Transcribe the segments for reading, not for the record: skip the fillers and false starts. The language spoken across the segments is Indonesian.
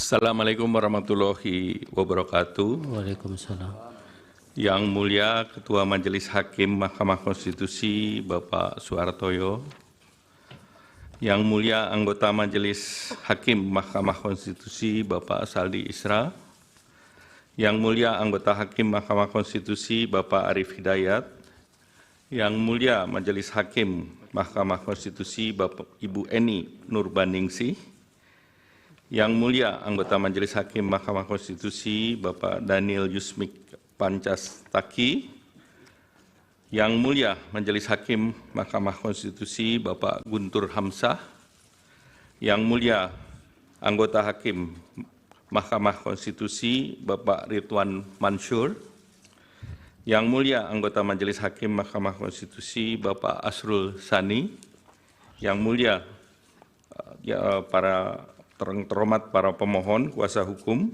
Assalamualaikum warahmatullahi wabarakatuh. Waalaikumsalam. Yang mulia Ketua Majelis Hakim Mahkamah Konstitusi Bapak Suhartoyo, Yang mulia Anggota Majelis Hakim Mahkamah Konstitusi Bapak Saldi Isra, Yang mulia Anggota Hakim Mahkamah Konstitusi Bapak Arif Hidayat, Yang mulia Majelis Hakim Mahkamah Konstitusi Bapak Ibu Eni Nurbaningsih, Yang mulia Anggota Majelis Hakim Mahkamah Konstitusi Bapak Daniel Yusmik Pancastaki, Yang mulia Majelis Hakim Mahkamah Konstitusi Bapak Guntur Hamzah, Yang mulia Anggota Hakim Mahkamah Konstitusi Bapak Ridwan Mansur, Yang mulia Anggota Majelis Hakim Mahkamah Konstitusi Bapak Asrul Sani, Yang mulia terhormat para pemohon kuasa hukum,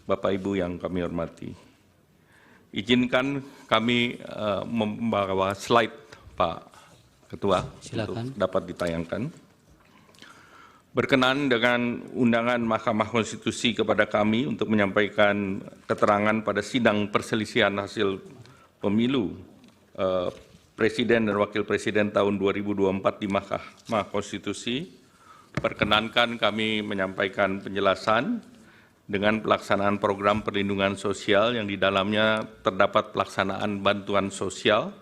Bapak Ibu yang kami hormati. Izinkan kami membawa slide Pak Ketua. Silakan. Untuk dapat ditayangkan. Berkenan dengan undangan Mahkamah Konstitusi kepada kami untuk menyampaikan keterangan pada sidang perselisihan hasil pemilu Presiden dan Wakil Presiden tahun 2024 di Mahkamah Konstitusi. Perkenankan kami menyampaikan penjelasan dengan pelaksanaan program perlindungan sosial yang di dalamnya terdapat pelaksanaan bantuan sosial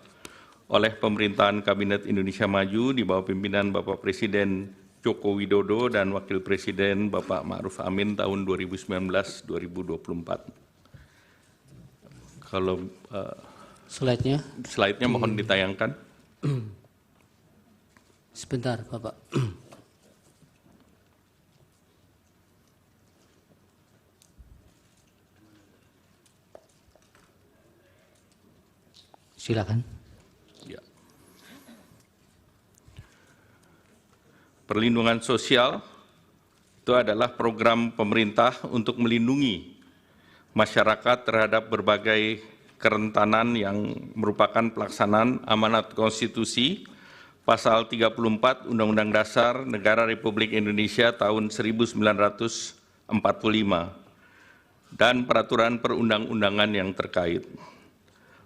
oleh pemerintahan Kabinet Indonesia Maju di bawah pimpinan Bapak Presiden Joko Widodo dan Wakil Presiden Bapak Ma'ruf Amin tahun 2019-2024. Kalau slide-nya mohon ditayangkan. Sebentar, Bapak. Silakan. Ya. Perlindungan sosial itu adalah program pemerintah untuk melindungi masyarakat terhadap berbagai kerentanan yang merupakan pelaksanaan amanat konstitusi pasal 34 Undang-Undang Dasar Negara Republik Indonesia tahun 1945 dan peraturan perundang-undangan yang terkait.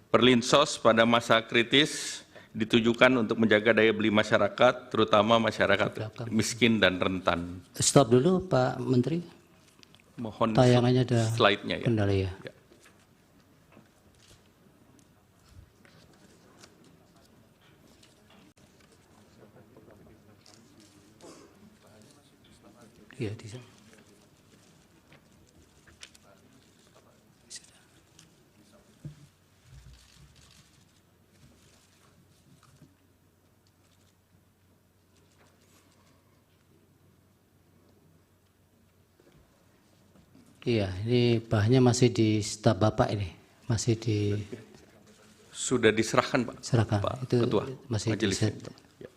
Perlinsos pada masa kritis ditujukan untuk menjaga daya beli masyarakat, terutama masyarakat miskin dan rentan. Stop dulu, Pak Menteri. Mohon tayangannya ada slide-nya ya. Kendala ya. Iya, di sana. Iya, ini bahannya masih di staf Bapak ini, masih di. Sudah diserahkan Pak. Serahkan. Pak Itu Ketua masih Majelis. di Ya.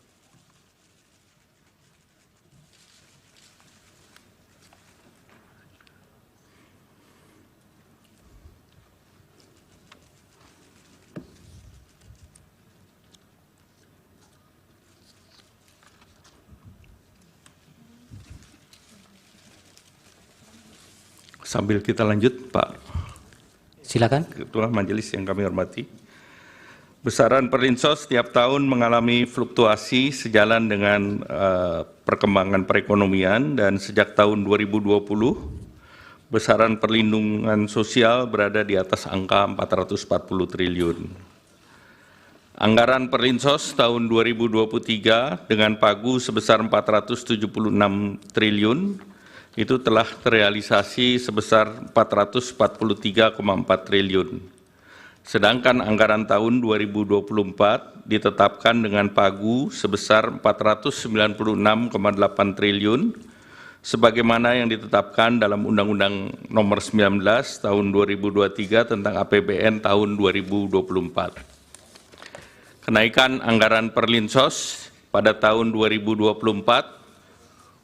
Sambil kita lanjut, Pak Silakan. Ketua Majelis yang kami hormati. Besaran perlinsos setiap tahun mengalami fluktuasi sejalan dengan perkembangan perekonomian dan sejak tahun 2020 besaran perlindungan sosial berada di atas angka 440 triliun. Anggaran perlinsos tahun 2023 dengan pagu sebesar 476 triliun itu telah terrealisasi sebesar 443,4 triliun. Sedangkan anggaran tahun 2024 ditetapkan dengan pagu sebesar 496,8 triliun, sebagaimana yang ditetapkan dalam Undang-Undang Nomor 19 Tahun 2023 tentang APBN tahun 2024. Kenaikan anggaran perlinsos pada tahun 2024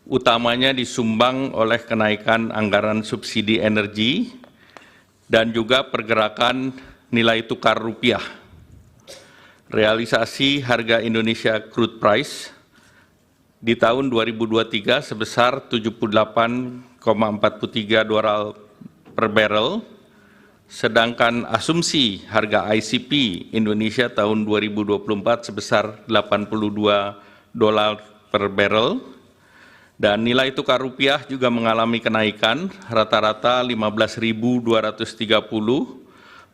utamanya disumbang oleh kenaikan anggaran subsidi energi dan juga pergerakan nilai tukar rupiah. Realisasi harga Indonesia crude price di tahun 2023 sebesar 78,8 $4,43 per barrel, sedangkan asumsi harga ICP Indonesia tahun 2024 sebesar $82 per barrel, dan nilai tukar rupiah juga mengalami kenaikan rata-rata 15.230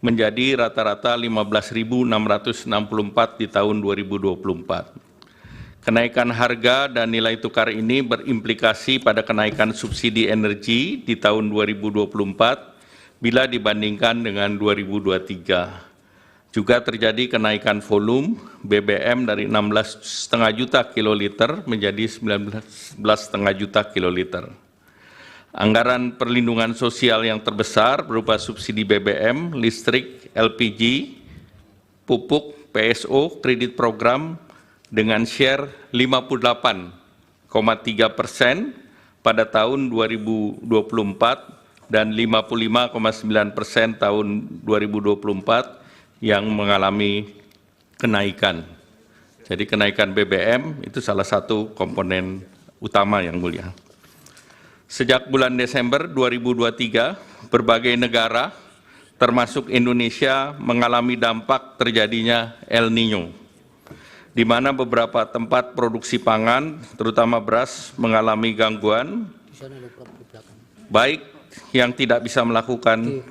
menjadi rata-rata 15.664 di tahun 2024. Kenaikan harga dan nilai tukar ini berimplikasi pada kenaikan subsidi energi di tahun 2024 bila dibandingkan dengan 2023. Juga terjadi kenaikan volume BBM dari 16,5 juta kiloliter menjadi 19,5 juta kiloliter. Anggaran perlindungan sosial yang terbesar berupa subsidi BBM, listrik, LPG, pupuk, PSO, kredit program dengan share 58,3% pada tahun 2024 dan 55,9% tahun 2024 yang mengalami kenaikan. Jadi kenaikan BBM itu salah satu komponen utama yang mulia. Sejak bulan Desember 2023, berbagai negara termasuk Indonesia mengalami dampak terjadinya El Niño, di mana beberapa tempat produksi pangan, terutama beras, mengalami gangguan, baik yang tidak bisa melakukan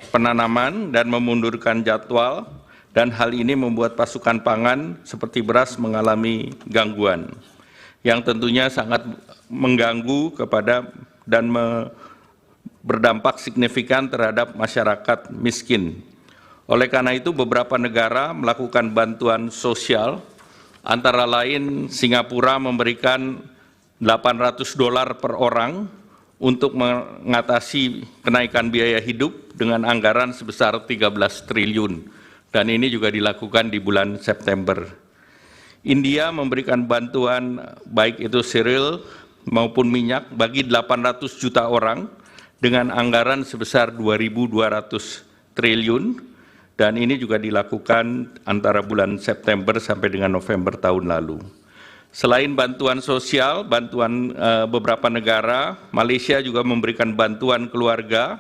penanaman dan memundurkan jadwal, dan hal ini membuat pasukan pangan seperti beras mengalami gangguan, yang tentunya sangat mengganggu kepada dan berdampak signifikan terhadap masyarakat miskin. Oleh karena itu, beberapa negara melakukan bantuan sosial, antara lain Singapura memberikan $800 per orang untuk mengatasi kenaikan biaya hidup dengan anggaran sebesar 13 triliun, dan ini juga dilakukan di bulan September. India memberikan bantuan baik itu cereal maupun minyak bagi 800 juta orang dengan anggaran sebesar 2.200 triliun, dan ini juga dilakukan antara bulan September sampai dengan November tahun lalu. Selain bantuan sosial, bantuan beberapa negara, Malaysia juga memberikan bantuan keluarga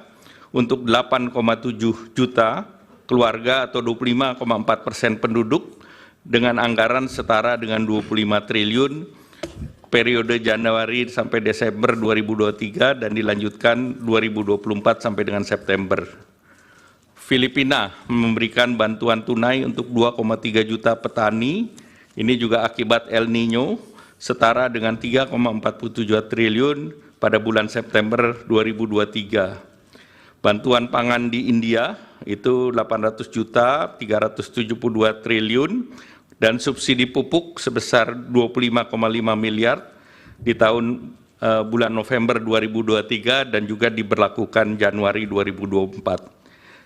untuk 8,7 juta keluarga atau 25,4% penduduk dengan anggaran setara dengan 25 triliun periode Januari sampai Desember 2023 dan dilanjutkan 2024 sampai dengan September. Filipina memberikan bantuan tunai untuk 2,3 juta petani, ini juga akibat El Niño, setara dengan 3,47 triliun pada bulan September 2023. Bantuan pangan di India itu 800 juta, 372 triliun, dan subsidi pupuk sebesar 25,5 miliar di tahun bulan November 2023 dan juga diberlakukan Januari 2024.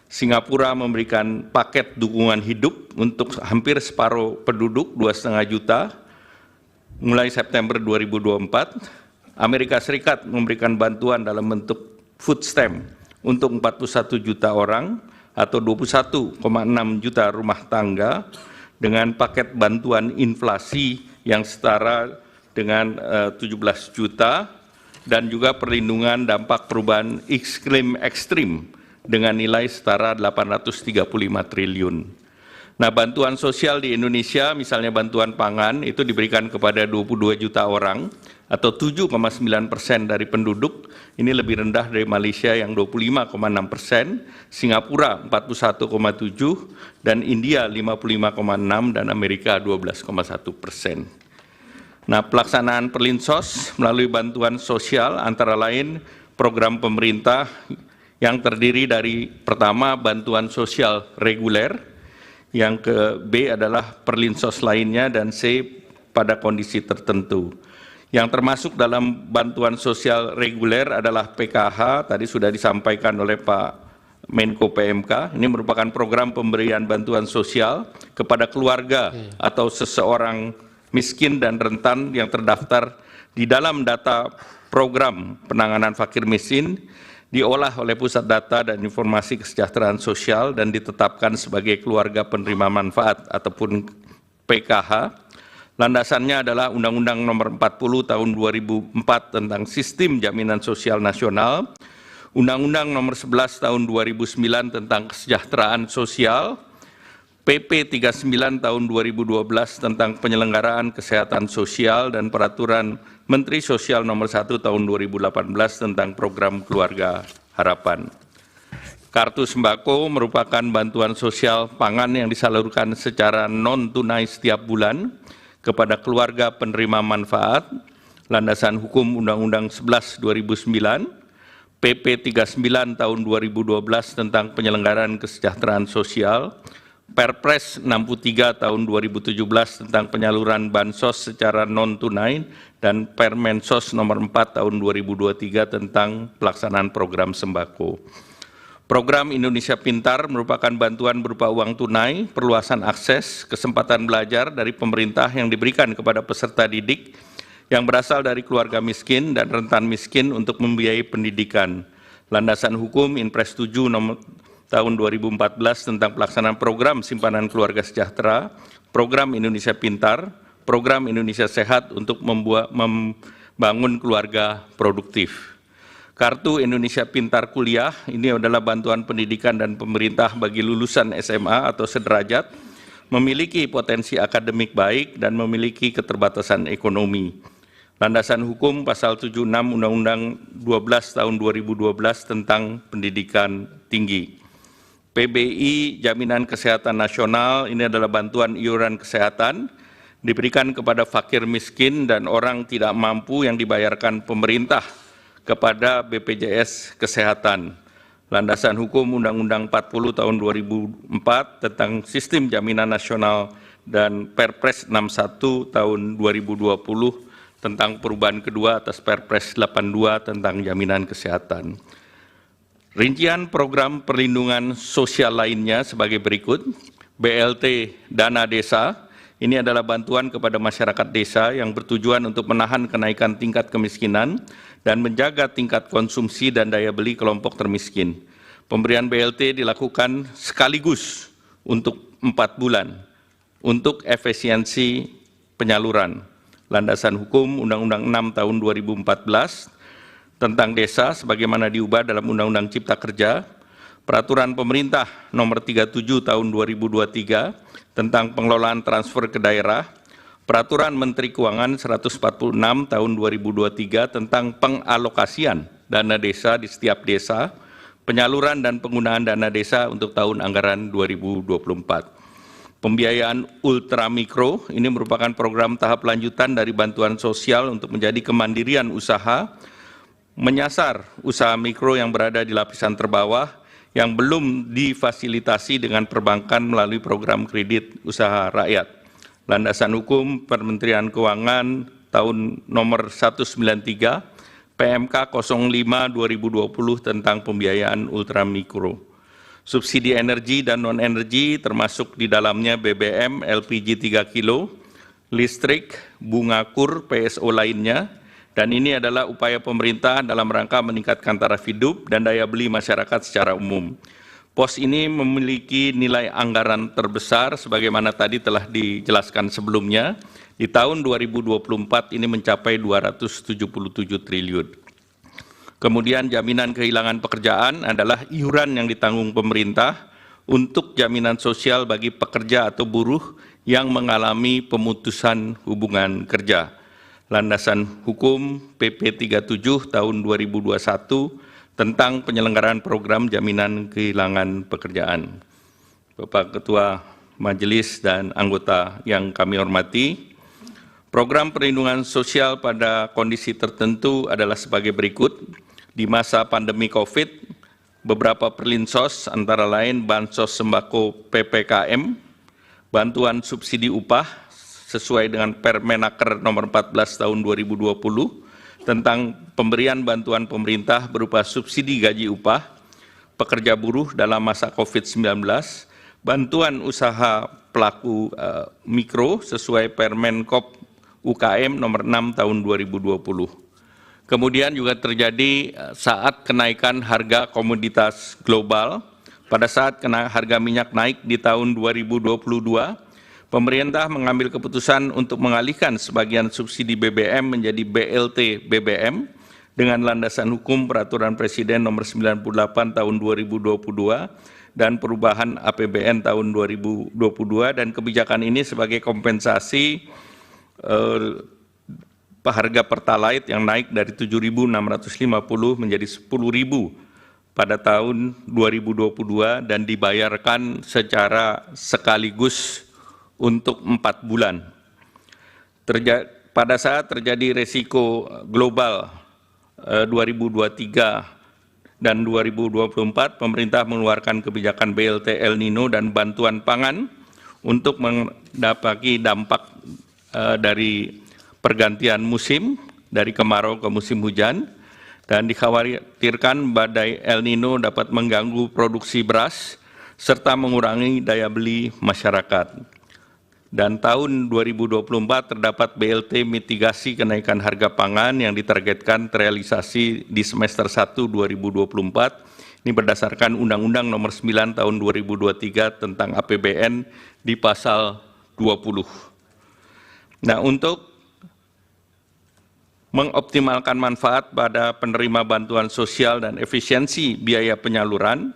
Singapura memberikan paket dukungan hidup untuk hampir separuh penduduk 2,5 juta mulai September 2024. Amerika Serikat memberikan bantuan dalam bentuk food stamp untuk 41 juta orang atau 21,6 juta rumah tangga dengan paket bantuan inflasi yang setara dengan 17 juta dan juga perlindungan dampak perubahan iklim ekstrim dengan nilai setara 835 triliun. Nah, bantuan sosial di Indonesia, misalnya bantuan pangan, itu diberikan kepada 22 juta orang atau 7,9% dari penduduk. Ini lebih rendah dari Malaysia yang 25,6%, Singapura 41,7%, dan India 55,6%, dan Amerika 12,1%. Nah, pelaksanaan Perlinsos melalui bantuan sosial antara lain program pemerintah yang terdiri dari pertama bantuan sosial reguler, yang ke B adalah perlinsos lainnya, dan C pada kondisi tertentu. Yang termasuk dalam bantuan sosial reguler adalah PKH, tadi sudah disampaikan oleh Pak Menko PMK, ini merupakan program pemberian bantuan sosial kepada keluarga atau seseorang miskin dan rentan yang terdaftar di dalam data program penanganan fakir miskin, diolah oleh Pusat Data dan Informasi Kesejahteraan Sosial dan ditetapkan sebagai keluarga penerima manfaat ataupun PKH. Landasannya adalah Undang-Undang Nomor 40 Tahun 2004 tentang Sistem Jaminan Sosial Nasional, Undang-Undang Nomor 11 Tahun 2009 tentang Kesejahteraan Sosial, PP 39 Tahun 2012 tentang Penyelenggaraan Kesehatan Sosial, dan Peraturan Menteri Sosial Nomor 1 Tahun 2018 tentang Program Keluarga Harapan. Kartu sembako merupakan bantuan sosial pangan yang disalurkan secara non-tunai setiap bulan kepada keluarga penerima manfaat, landasan hukum Undang-Undang 11 2009, PP 39 Tahun 2012 tentang Penyelenggaraan Kesejahteraan Sosial, Perpres 63 Tahun 2017 tentang penyaluran bansos secara non-tunai, dan Permensos Nomor 4 Tahun 2023 tentang pelaksanaan program sembako. Program Indonesia Pintar merupakan bantuan berupa uang tunai, perluasan akses, kesempatan belajar dari pemerintah yang diberikan kepada peserta didik yang berasal dari keluarga miskin dan rentan miskin untuk membiayai pendidikan. Landasan hukum Inpres 7 Nomor Tahun 2014 tentang pelaksanaan program simpanan keluarga sejahtera, Program Indonesia Pintar, Program Indonesia Sehat untuk membangun keluarga produktif. Kartu Indonesia Pintar Kuliah ini adalah bantuan pendidikan dan pemerintah bagi lulusan SMA atau sederajat, memiliki potensi akademik baik dan memiliki keterbatasan ekonomi. Landasan hukum Pasal 76 Undang-Undang 12 Tahun 2012 tentang Pendidikan Tinggi. PBI Jaminan Kesehatan Nasional ini adalah bantuan iuran kesehatan diberikan kepada fakir miskin dan orang tidak mampu yang dibayarkan pemerintah kepada BPJS Kesehatan. Landasan hukum Undang-Undang 40 Tahun 2004 tentang Sistem Jaminan Nasional dan Perpres 61 Tahun 2020 tentang perubahan kedua atas Perpres 82 tentang jaminan kesehatan. Rincian program perlindungan sosial lainnya sebagai berikut. BLT Dana Desa, ini adalah bantuan kepada masyarakat desa yang bertujuan untuk menahan kenaikan tingkat kemiskinan dan menjaga tingkat konsumsi dan daya beli kelompok termiskin. Pemberian BLT dilakukan sekaligus untuk 4 bulan untuk efisiensi penyaluran. Landasan hukum Undang-Undang 6 Tahun 2014 tentang desa sebagaimana diubah dalam Undang-Undang Cipta Kerja, Peraturan Pemerintah Nomor 37 Tahun 2023 tentang pengelolaan transfer ke daerah, Peraturan Menteri Keuangan 146 Tahun 2023 tentang pengalokasian dana desa di setiap desa, penyaluran dan penggunaan dana desa untuk tahun anggaran 2024. Pembiayaan ultramikro ini merupakan program tahap lanjutan dari bantuan sosial untuk menjadi kemandirian usaha, menyasar usaha mikro yang berada di lapisan terbawah yang belum difasilitasi dengan perbankan melalui program kredit usaha rakyat. Landasan hukum Kementerian Keuangan tahun nomor 193 PMK 05 2020 tentang pembiayaan ultramikro. Subsidi energi dan non-energi termasuk di dalamnya BBM, LPG 3 kilo, listrik, bunga kur, PSO lainnya, dan ini adalah upaya pemerintah dalam rangka meningkatkan taraf hidup dan daya beli masyarakat secara umum. Pos ini memiliki nilai anggaran terbesar sebagaimana tadi telah dijelaskan sebelumnya. Di tahun 2024 ini mencapai 277 triliun. Kemudian jaminan kehilangan pekerjaan adalah iuran yang ditanggung pemerintah untuk jaminan sosial bagi pekerja atau buruh yang mengalami pemutusan hubungan kerja. Landasan hukum PP 37 tahun 2021 tentang penyelenggaraan program jaminan kehilangan pekerjaan. Bapak Ketua Majelis dan anggota yang kami hormati, program perlindungan sosial pada kondisi tertentu adalah sebagai berikut. Di masa pandemi COVID, beberapa perlinsos antara lain bansos sembako PPKM, bantuan subsidi upah sesuai dengan Permenaker nomor 14 tahun 2020 tentang pemberian bantuan pemerintah berupa subsidi gaji upah pekerja buruh dalam masa COVID-19, bantuan usaha pelaku mikro sesuai Permenkop UKM nomor 6 tahun 2020. Kemudian juga terjadi saat kenaikan harga komoditas global. Pada saat harga minyak naik di tahun 2022, pemerintah mengambil keputusan untuk mengalihkan sebagian subsidi BBM menjadi BLT BBM dengan landasan hukum Peraturan Presiden Nomor 98 Tahun 2022 dan perubahan APBN tahun 2022, dan kebijakan ini sebagai kompensasi harga Pertalite yang naik dari 7.650 menjadi 10.000 pada tahun 2022 dan dibayarkan secara sekaligus untuk 4 bulan. Pada saat terjadi resiko global 2023 dan 2024, pemerintah mengeluarkan kebijakan BLT El Nino dan bantuan pangan untuk mendapati dampak dari pergantian musim dari kemarau ke musim hujan, dan dikhawatirkan badai El Nino dapat mengganggu produksi beras serta mengurangi daya beli masyarakat. Dan tahun 2024 terdapat BLT mitigasi kenaikan harga pangan yang ditargetkan terrealisasi di semester 1 2024. Ini berdasarkan Undang-Undang Nomor 9 Tahun 2023 tentang APBN di pasal 20. Nah, untuk mengoptimalkan manfaat pada penerima bantuan sosial dan efisiensi biaya penyaluran,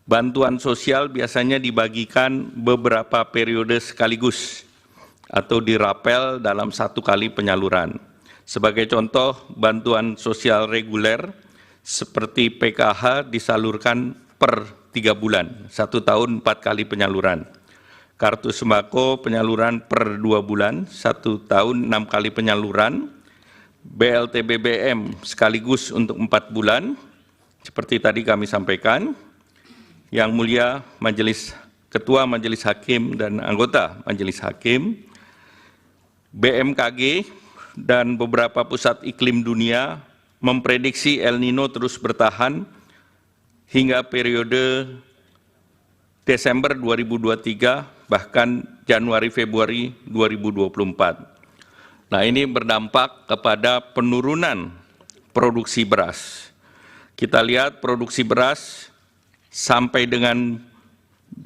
bantuan sosial biasanya dibagikan beberapa periode sekaligus atau dirapel dalam satu kali penyaluran. Sebagai contoh, bantuan sosial reguler seperti PKH disalurkan per 3 bulan, 1 tahun 4 kali penyaluran. Kartu sembako penyaluran per 2 bulan, 1 tahun 6 kali penyaluran. BLT BBM sekaligus untuk 4 bulan, seperti tadi kami sampaikan. Yang Mulia Ketua Majelis Hakim dan anggota Majelis Hakim, BMKG dan beberapa pusat iklim dunia memprediksi El Nino terus bertahan hingga periode Desember 2023 bahkan Januari-Februari 2024. Nah, ini berdampak kepada penurunan produksi beras. Kita lihat produksi beras sampai dengan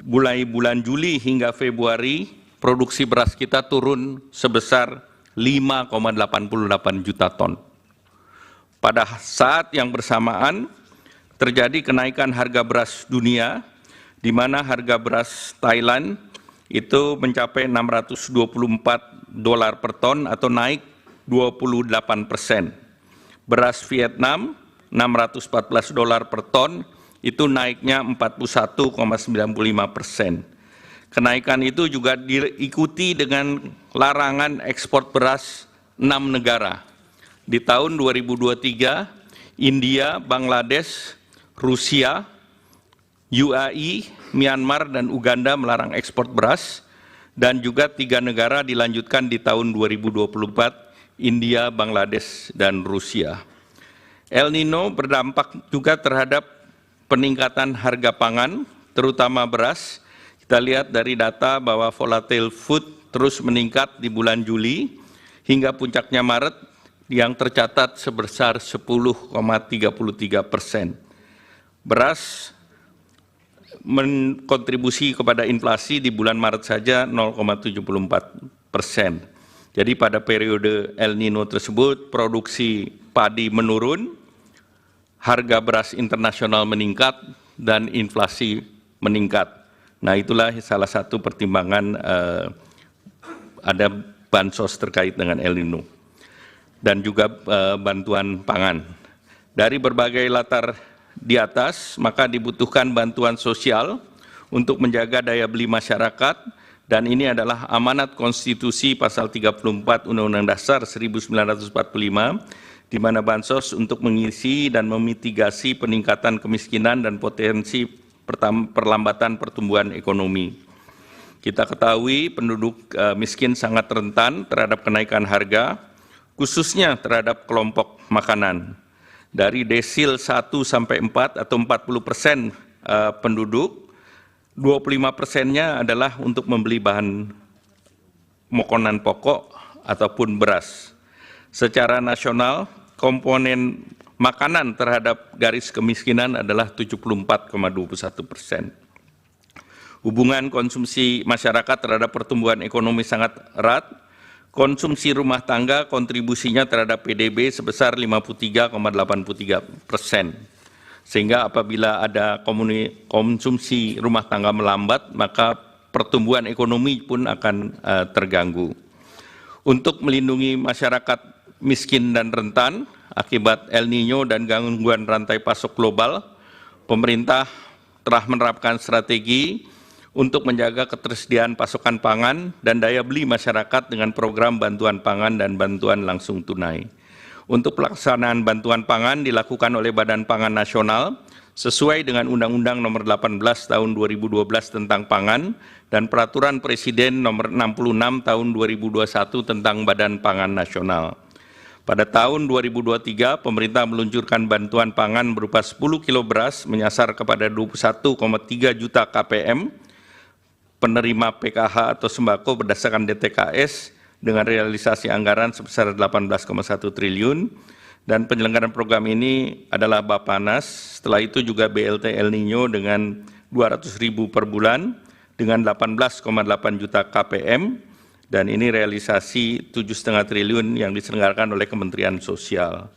mulai bulan Juli hingga Februari, produksi beras kita turun sebesar 5,88 juta ton. Pada saat yang bersamaan, terjadi kenaikan harga beras dunia, di mana harga beras Thailand itu mencapai $624 per ton atau naik 28%. Beras Vietnam $614 per ton, itu naiknya 41,95%. Kenaikan itu juga diikuti dengan larangan ekspor beras 6 negara. Di tahun 2023, India, Bangladesh, Rusia, UAE, Myanmar, dan Uganda melarang ekspor beras, dan juga 3 negara dilanjutkan di tahun 2024, India, Bangladesh, dan Rusia. El Nino berdampak juga terhadap peningkatan harga pangan, terutama beras. Kita lihat dari data bahwa volatile food terus meningkat di bulan Juli hingga puncaknya Maret yang tercatat sebesar 10,33%. Beras menkontribusi kepada inflasi di bulan Maret saja 0,74%. Jadi pada periode El Nino tersebut produksi padi menurun, harga beras internasional meningkat, dan inflasi meningkat. Nah, itulah salah satu pertimbangan ada bansos terkait dengan El Nino dan juga bantuan pangan. Dari berbagai latar di atas, maka dibutuhkan bantuan sosial untuk menjaga daya beli masyarakat, dan ini adalah amanat konstitusi pasal 34 Undang-Undang Dasar 1945, di mana bansos untuk mengisi dan memitigasi peningkatan kemiskinan dan potensi perlambatan pertumbuhan ekonomi. Kita ketahui penduduk miskin sangat rentan terhadap kenaikan harga, khususnya terhadap kelompok makanan. Dari desil 1 sampai 4 atau 40% penduduk, 25%-nya adalah untuk membeli bahan makanan pokok ataupun beras. Secara nasional, komponen makanan terhadap garis kemiskinan adalah 74,21%. Hubungan konsumsi masyarakat terhadap pertumbuhan ekonomi sangat erat. Konsumsi rumah tangga kontribusinya terhadap PDB sebesar 53,83%. Sehingga apabila ada konsumsi rumah tangga melambat, maka pertumbuhan ekonomi pun akan terganggu. Untuk melindungi masyarakat miskin dan rentan akibat El Nino dan gangguan rantai pasok global, pemerintah telah menerapkan strategi untuk menjaga ketersediaan pasokan pangan dan daya beli masyarakat dengan program bantuan pangan dan bantuan langsung tunai. Untuk pelaksanaan bantuan pangan dilakukan oleh Badan Pangan Nasional sesuai dengan Undang-Undang Nomor 18 Tahun 2012 tentang Pangan dan Peraturan Presiden Nomor 66 Tahun 2021 tentang Badan Pangan Nasional. Pada tahun 2023, pemerintah meluncurkan bantuan pangan berupa 10 kilo beras menyasar kepada 21,3 juta KPM penerima PKH atau sembako berdasarkan DTKS dengan realisasi anggaran sebesar 18,1 triliun, dan penyelenggaraan program ini adalah Bappenas. Setelah itu juga BLT El Nino dengan 200.000 per bulan dengan 18,8 juta KPM, dan ini realisasi 7,5 triliun yang diselenggarakan oleh Kementerian Sosial.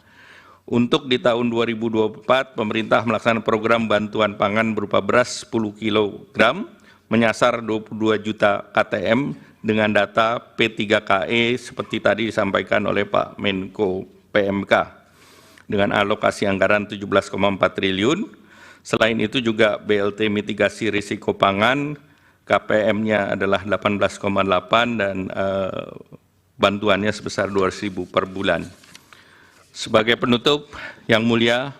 Untuk di tahun 2024, pemerintah melaksanakan program bantuan pangan berupa beras 10 kg menyasar 22 juta KTM dengan data P3KE seperti tadi disampaikan oleh Pak Menko PMK dengan alokasi anggaran 17,4 triliun. Selain itu juga BLT mitigasi risiko pangan KPM-nya adalah 18,8 dan bantuannya sebesar 200.000 per bulan. Sebagai penutup, Yang Mulia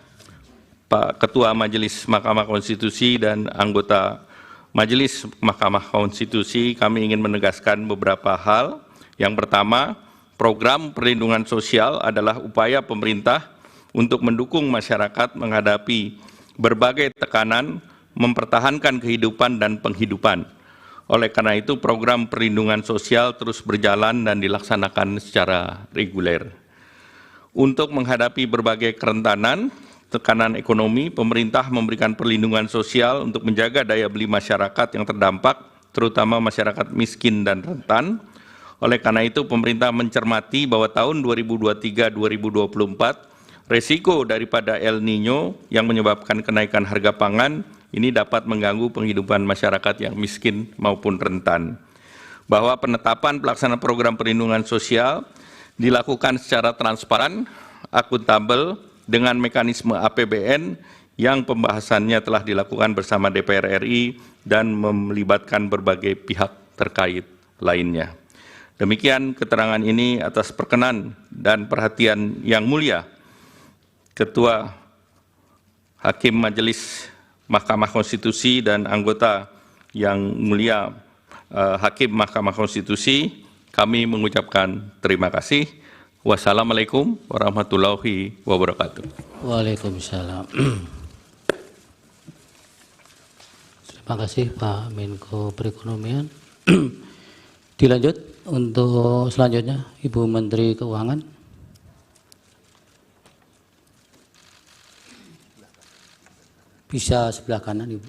Pak Ketua Majelis Mahkamah Konstitusi dan anggota Majelis Mahkamah Konstitusi, kami ingin menegaskan beberapa hal. Yang pertama, program perlindungan sosial adalah upaya pemerintah untuk mendukung masyarakat menghadapi berbagai tekanan, mempertahankan kehidupan dan penghidupan. Oleh karena itu, program perlindungan sosial terus berjalan dan dilaksanakan secara reguler. Untuk menghadapi berbagai kerentanan, tekanan ekonomi, pemerintah memberikan perlindungan sosial untuk menjaga daya beli masyarakat yang terdampak, terutama masyarakat miskin dan rentan. Oleh karena itu, pemerintah mencermati bahwa tahun 2023-2024, resiko daripada El Nino yang menyebabkan kenaikan harga pangan ini dapat mengganggu penghidupan masyarakat yang miskin maupun rentan. Bahwa penetapan pelaksanaan program perlindungan sosial dilakukan secara transparan, akuntabel, dengan mekanisme APBN yang pembahasannya telah dilakukan bersama DPR RI dan melibatkan berbagai pihak terkait lainnya. Demikian keterangan ini atas perkenan dan perhatian Yang Mulia Ketua Hakim Majelis Mahkamah Konstitusi dan anggota Yang Mulia Hakim Mahkamah Konstitusi, kami mengucapkan terima kasih. Wassalamualaikum warahmatullahi wabarakatuh. Waalaikumsalam. Terima kasih Pak Menko Perekonomian. Dilanjut untuk selanjutnya Ibu Menteri Keuangan. Bisa sebelah kanan Ibu.